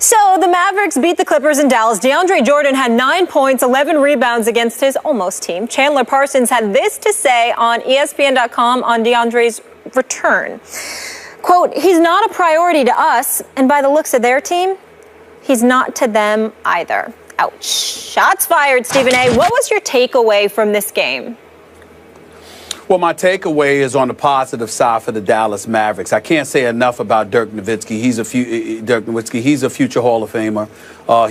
So the Mavericks beat the Clippers in Dallas. DeAndre Jordan had 9 points, 11 rebounds against his almost team. Chandler Parsons had this to say on ESPN.com on DeAndre's return. Quote, "He's not a priority to us, and by the looks of their team, he's not to them either." Ouch. Shots fired, Stephen A. What was your takeaway from this game? Well, my takeaway is on the positive side for the Dallas Mavericks. I can't say enough about Dirk Nowitzki. He's a future Hall of Famer.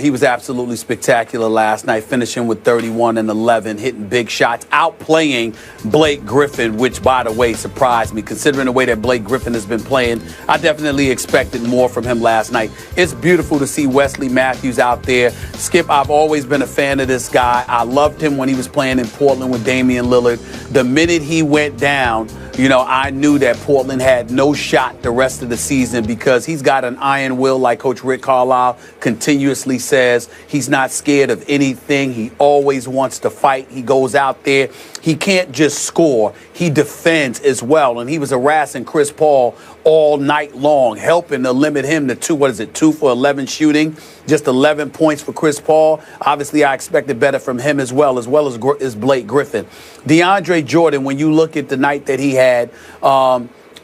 He was absolutely spectacular last night, finishing with 31 and 11, hitting big shots, outplaying Blake Griffin, which, by the way, surprised me. Considering the way that Blake Griffin has been playing, I definitely expected more from him last night. It's beautiful to see Wesley Matthews out there. Skip, I've always been a fan of this guy. I loved him when he was playing in Portland with Damian Lillard. The minute he went down, I knew that Portland had no shot the rest of the season because he's got an iron will, like Coach Rick Carlisle continuously says. He's not scared of anything. He always wants to fight. He goes out there. He can't just score. He defends as well. And he was harassing Chris Paul all night long, helping to limit him to 2 for 11 shooting, just 11 points for Chris Paul. Obviously, I expected better from him as well as Blake Griffin. DeAndre Jordan, when you look at the night that he had,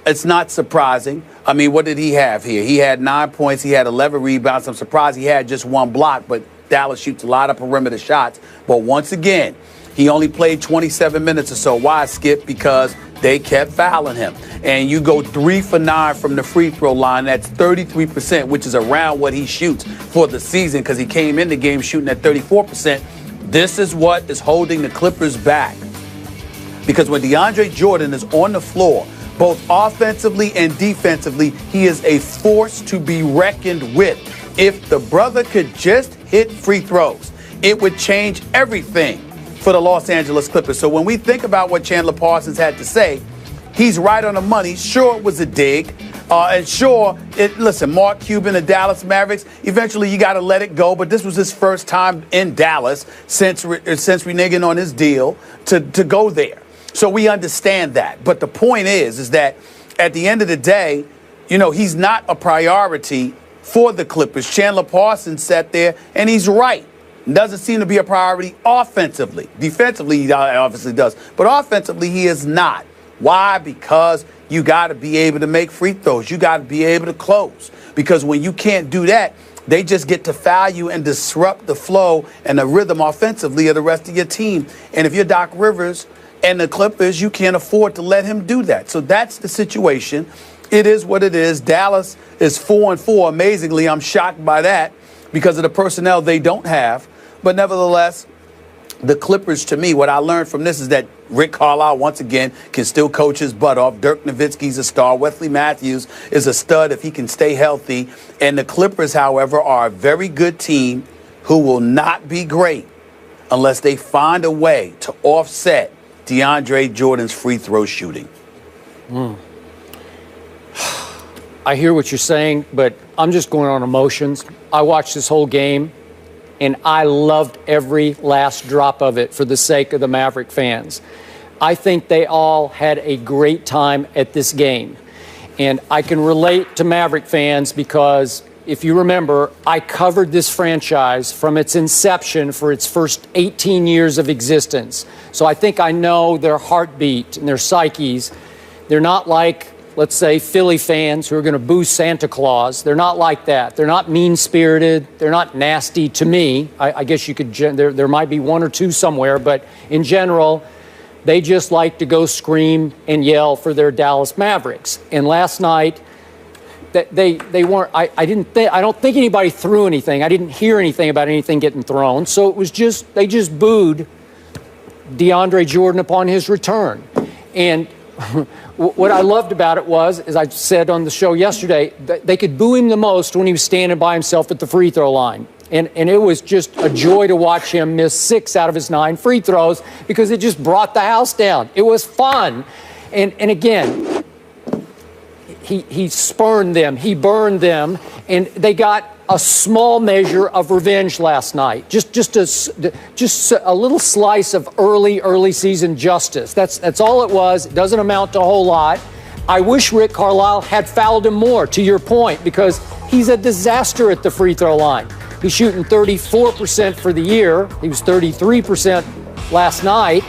it's not surprising. I mean, what did he have here? He had 9 points. He had 11 rebounds. I'm surprised he had just one block, but Dallas shoots a lot of perimeter shots. But once again, he only played 27 minutes or so. Why, Skip? Because they kept fouling him. And you go 3 for 9 from the free throw line. That's 33%, which is around what he shoots for the season because he came in the game shooting at 34%. This is what is holding the Clippers back. Because when DeAndre Jordan is on the floor, both offensively and defensively, he is a force to be reckoned with. If the brother could just hit free throws, it would change everything for the Los Angeles Clippers. So when we think about what Chandler Parsons had to say, he's right on the money. Sure, it was a dig. And sure, listen, Mark Cuban, the Dallas Mavericks, eventually you got to let it go. But this was his first time in Dallas since reneging on his deal to go there. So we understand that. But the point is that at the end of the day, he's not a priority for the Clippers. Chandler Parsons sat there, and he's right. Doesn't seem to be a priority offensively. Defensively, he obviously does. But offensively, he is not. Why? Because you got to be able to make free throws. You got to be able to close. Because when you can't do that, they just get to foul you and disrupt the flow and the rhythm offensively of the rest of your team. And if you're Doc Rivers and the Clippers, you can't afford to let him do that. So that's the situation. It is what it is. Dallas is 4-4. Amazingly, I'm shocked by that because of the personnel they don't have. But nevertheless, the Clippers, to me, what I learned from this is that Rick Carlisle, once again, can still coach his butt off. Dirk Nowitzki's a star. Wesley Matthews is a stud if he can stay healthy. And the Clippers, however, are a very good team who will not be great unless they find a way to offset DeAndre Jordan's free throw shooting. I hear what you're saying, but I'm just going on emotions. I watched this whole game, and I loved every last drop of it for the sake of the Maverick fans. I think they all had a great time at this game. And I can relate to Maverick fans because, if you remember, I covered this franchise from its inception for its first 18 years of existence. So I think I know their heartbeat and their psyches. They're not like, let's say, Philly fans who are going to boo Santa Claus. They're not like that. They're not mean-spirited. They're not nasty to me. I guess you could, there might be one or two somewhere, but in general, they just like to go scream and yell for their Dallas Mavericks. And last night, they weren't. I don't think anybody threw anything. I didn't hear anything about anything getting thrown. So it was just, they just booed DeAndre Jordan upon his return. And what I loved about it was, as I said on the show yesterday, they could boo him the most when he was standing by himself at the free throw line. And it was just a joy to watch him miss 6 out of his 9 free throws because it just brought the house down. It was fun. And again, he spurned them, he burned them, and they got a small measure of revenge last night. Just a little slice of early season justice. That's all it was. It doesn't amount to a whole lot. I wish Rick Carlisle had fouled him more, to your point, because He's a disaster at the free throw line. He's shooting 34% for the year. He was 33% last night.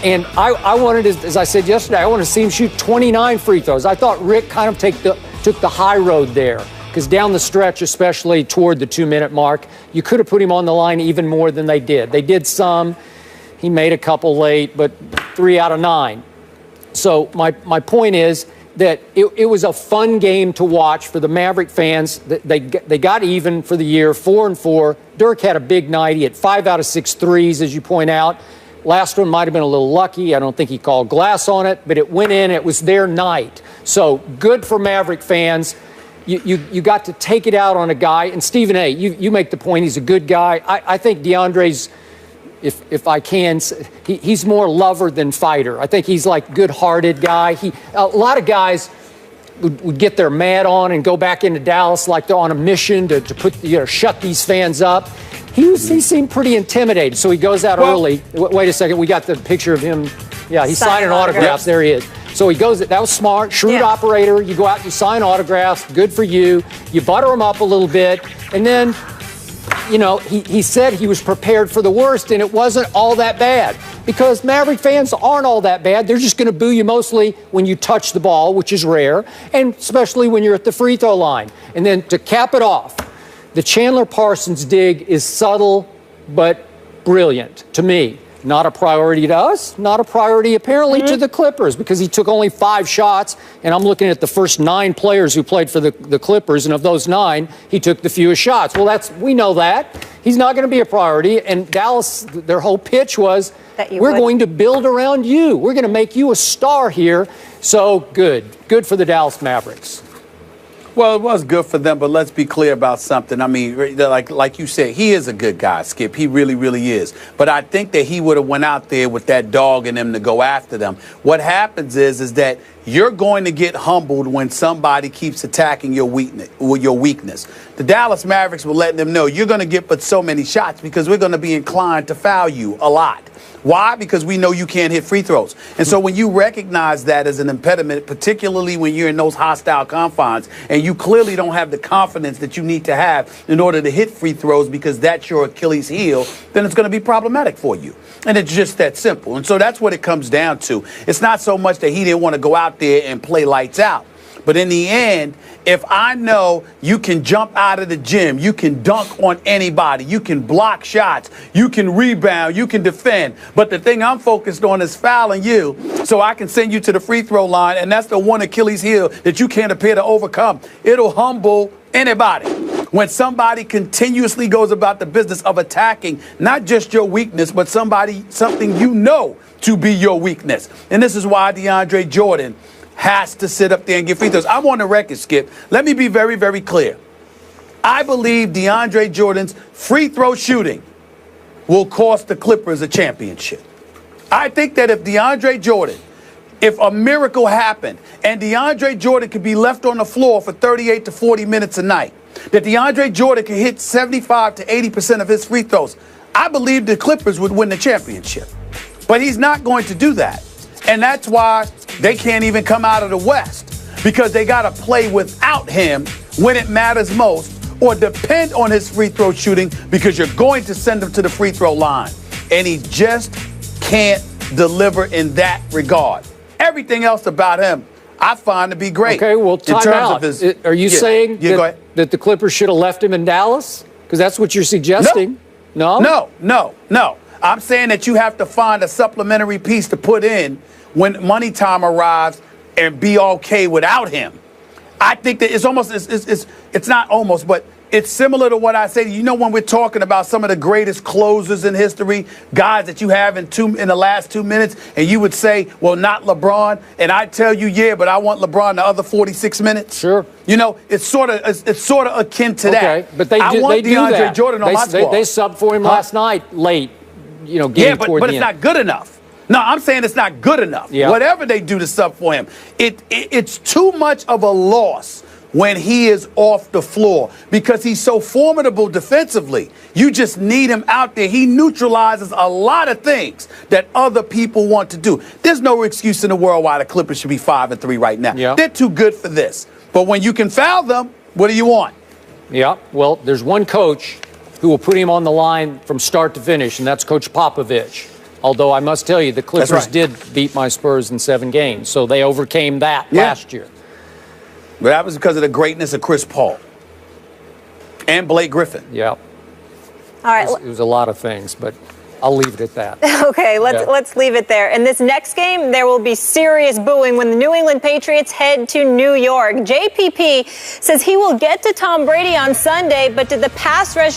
And I wanted, as I said yesterday, I wanted to see him shoot 29 free throws. I thought Rick kind of took the high road there, because down the stretch, especially toward the 2-minute mark, you could have put him on the line even more than they did. They did some. He made a couple late, but 3 out of 9. So my point is that it was a fun game to watch for the Maverick fans. They got even for the year, 4-4. Dirk had a big night. He had 5 out of 6 threes, as you point out. Last one might have been a little lucky. I don't think he called glass on it, but it went in. It was their night. So good for Maverick fans. You got to take it out on a guy. And Stephen A., you make the point he's a good guy. I think DeAndre's, if I can, he's more lover than fighter. I think he's like good-hearted guy. A lot of guys would get their mad on and go back into Dallas like they're on a mission to put, shut these fans up. He seemed pretty intimidated, so he goes out early. Wait a second, we got the picture of him. Yeah, he's signing autographs. There he is. So he goes, that was smart, shrewd operator. You go out, you sign autographs, good for you. You butter him up a little bit, and then, he said he was prepared for the worst, and it wasn't all that bad. Because Maverick fans aren't all that bad. They're just going to boo you mostly when you touch the ball, which is rare, and especially when you're at the free throw line. And then to cap it off, the Chandler Parsons dig is subtle but brilliant to me. Not a priority to us, not a priority apparently to the Clippers, because he took only 5 shots, and I'm looking at the first 9 players who played for the Clippers, and of those 9, he took the fewest shots. Well, we know that. He's not going to be a priority, and Dallas, their whole pitch was, we're going to build around you. We're going to make you a star here. So good for the Dallas Mavericks. Well, it was good for them, but let's be clear about something. I mean, like you said, he is a good guy, Skip. He really, really is. But I think that he would have went out there with that dog in him to go after them. What happens is that you're going to get humbled when somebody keeps attacking your weakness. The Dallas Mavericks were letting them know you're going to get but so many shots because we're going to be inclined to foul you a lot. Why? Because we know you can't hit free throws. And so when you recognize that as an impediment, particularly when you're in those hostile confines and you clearly don't have the confidence that you need to have in order to hit free throws because that's your Achilles heel, then it's going to be problematic for you. And it's just that simple. And so that's what it comes down to. It's not so much that he didn't want to go out there and play lights out. But in the end, if I know you can jump out of the gym, you can dunk on anybody, you can block shots, you can rebound, you can defend, but the thing I'm focused on is fouling you so I can send you to the free throw line, and that's the one Achilles heel that you can't appear to overcome. It'll humble anybody. When somebody continuously goes about the business of attacking not just your weakness, but something you know to be your weakness. And this is why DeAndre Jordan has to sit up there and get free throws. I'm on the record, Skip. Let me be very, very clear. I believe DeAndre Jordan's free throw shooting will cost the Clippers a championship. I think that if a miracle happened and DeAndre Jordan could be left on the floor for 38 to 40 minutes a night, that DeAndre Jordan could hit 75 to 80% of his free throws, I believe the Clippers would win the championship. But he's not going to do that. And that's why they can't even come out of the West, because they got to play without him when it matters most, or depend on his free throw shooting because you're going to send him to the free throw line. And he just can't deliver in that regard. Everything else about him, I find to be great. Okay, well, time out. Are you saying that the Clippers should have left him in Dallas? Because that's what you're suggesting. No. No. I'm saying that you have to find a supplementary piece to put in when money time arrives and be okay without him. I think that it's almost, it's not almost, but it's similar to what I say. You know, when we're talking about some of the greatest closers in history, guys that you have in the last 2 minutes, and you would say, well, not LeBron. And I tell you, yeah, but I want LeBron the other 46 minutes. Sure. You know, it's sort of akin to that. Okay, but I want DeAndre Jordan on my squad. They subbed for him last night late, game toward the end. But it's not good enough. No, I'm saying it's not good enough. Yeah. Whatever they do to sub for him, it's too much of a loss when he is off the floor because he's so formidable defensively. You just need him out there. He neutralizes a lot of things that other people want to do. There's no excuse in the world why the Clippers should be 5-3 right now. Yeah. They're too good for this. But when you can foul them, what do you want? Yeah, well, there's one coach who will put him on the line from start to finish, and that's Coach Popovich. Although I must tell you, the Clippers did beat my Spurs in 7 games, so they overcame that last year. But that was because of the greatness of Chris Paul and Blake Griffin. Yeah. All right. It was a lot of things, but I'll leave it at that. Okay, let's leave it there. In this next game, there will be serious booing when the New England Patriots head to New York. JPP says he will get to Tom Brady on Sunday, but did the pass rush